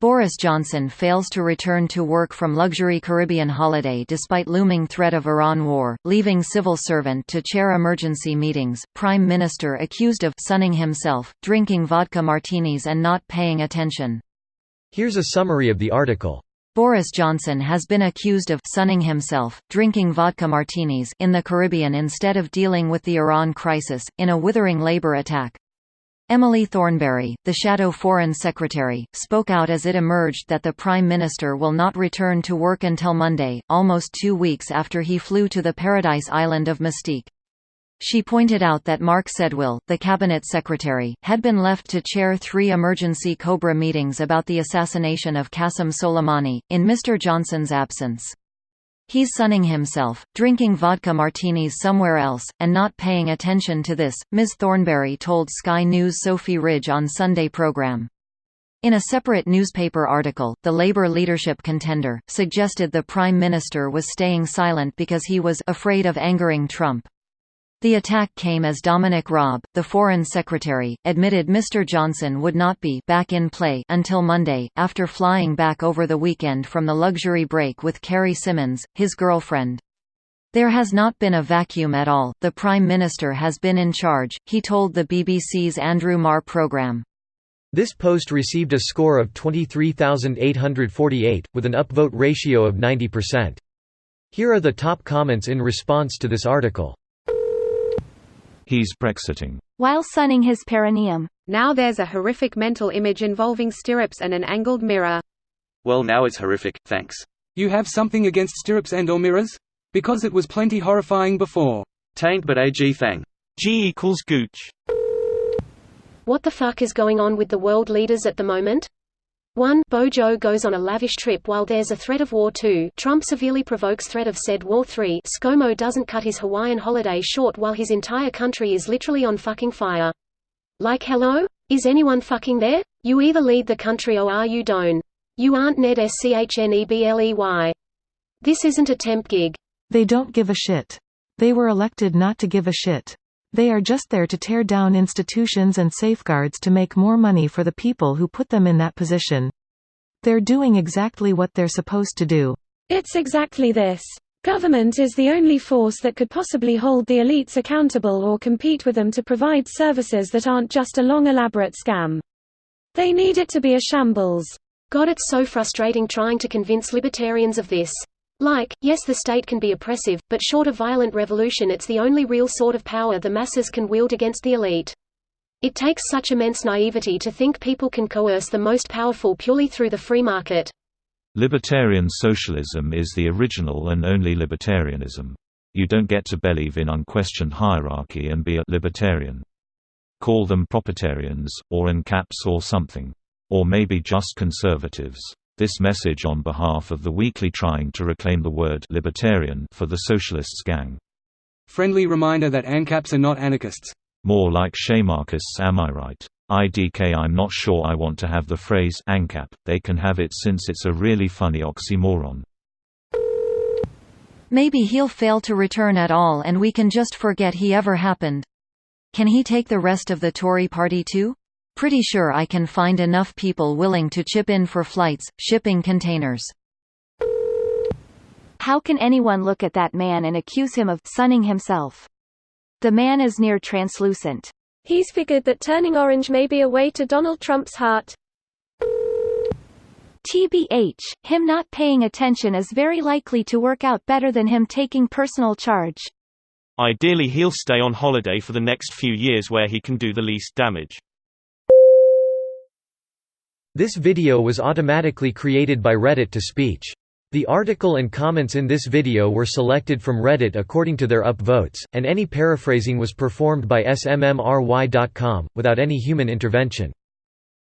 Boris Johnson fails to return to work from luxury Caribbean holiday despite looming threat of Iran war, leaving civil servant to chair emergency meetings. Prime Minister accused of sunning himself, drinking vodka martinis and not paying attention. Here's a summary of the article. Boris Johnson has been accused of sunning himself, drinking vodka martinis in the Caribbean instead of dealing with the Iran crisis, in a withering Labour attack. Emily Thornberry, the shadow Foreign Secretary, spoke out as it emerged that the Prime Minister will not return to work until Monday, almost 2 weeks after he flew to the paradise island of Mystique. She pointed out that Mark Sedwill, the Cabinet Secretary, had been left to chair 3 emergency Cobra meetings about the assassination of Qasem Soleimani, in Mr. Johnson's absence. He's sunning himself, drinking vodka martinis somewhere else, and not paying attention to this, Ms. Thornberry told Sky News' Sophie Ridge on Sunday programme. In a separate newspaper article, the Labour leadership contender suggested the Prime Minister was staying silent because he was afraid of angering Trump. The attack came as Dominic Raab, the Foreign Secretary, admitted Mr. Johnson would not be back in play until Monday, after flying back over the weekend from the luxury break with Carrie Symonds, his girlfriend. There has not been a vacuum at all, the Prime Minister has been in charge, he told the BBC's Andrew Marr programme. This post received a score of 23,848, with an upvote ratio of 90%. Here are the top comments in response to this article. He's Brexiting while sunning his perineum. Now there's a horrific mental image involving stirrups and an angled mirror. Well, now it's horrific, thanks. You have something against stirrups and/or mirrors? Because it was plenty horrifying before. Taint but AG thang. G equals gooch. What the fuck is going on with the world leaders at the moment? 1. Bojo goes on a lavish trip while there's a threat of war. 2. Trump severely provokes threat of said war. 3. ScoMo doesn't cut his Hawaiian holiday short while his entire country is literally on fucking fire. Like hello? Is anyone fucking there? You either lead the country or you don't. You aren't Ned Schnebley. This isn't a temp gig. They don't give a shit. They were elected not to give a shit. They are just there to tear down institutions and safeguards to make more money for the people who put them in that position. They're doing exactly what they're supposed to do. It's exactly this. Government is the only force that could possibly hold the elites accountable or compete with them to provide services that aren't just a long elaborate scam. They need it to be a shambles. God, it's so frustrating trying to convince libertarians of this. Like, yes, the state can be oppressive, but short of violent revolution it's the only real sort of power the masses can wield against the elite. It takes such immense naivety to think people can coerce the most powerful purely through the free market. Libertarian socialism is the original and only libertarianism. You don't get to believe in unquestioned hierarchy and be a libertarian. Call them propertarians, or ANCAPs or something. Or maybe just conservatives. This message on behalf of the weekly trying to reclaim the word libertarian for the socialists gang. Friendly reminder that ANCAPs are not anarchists. More like shamarchists, am I right? IDK, I'm not sure I want to have the phrase ANCAP. They can have it since it's a really funny oxymoron. Maybe he'll fail to return at all and we can just forget he ever happened. Can he take the rest of the Tory party too? Pretty sure I can find enough people willing to chip in for flights, shipping containers. How can anyone look at that man and accuse him of sunning himself? The man is near translucent. He's figured that turning orange may be a way to Donald Trump's heart. TBH, him not paying attention is very likely to work out better than him taking personal charge. Ideally he'll stay on holiday for the next few years where he can do the least damage. This video was automatically created by Reddit to speech. The article and comments in this video were selected from Reddit according to their upvotes, and any paraphrasing was performed by smmry.com, without any human intervention.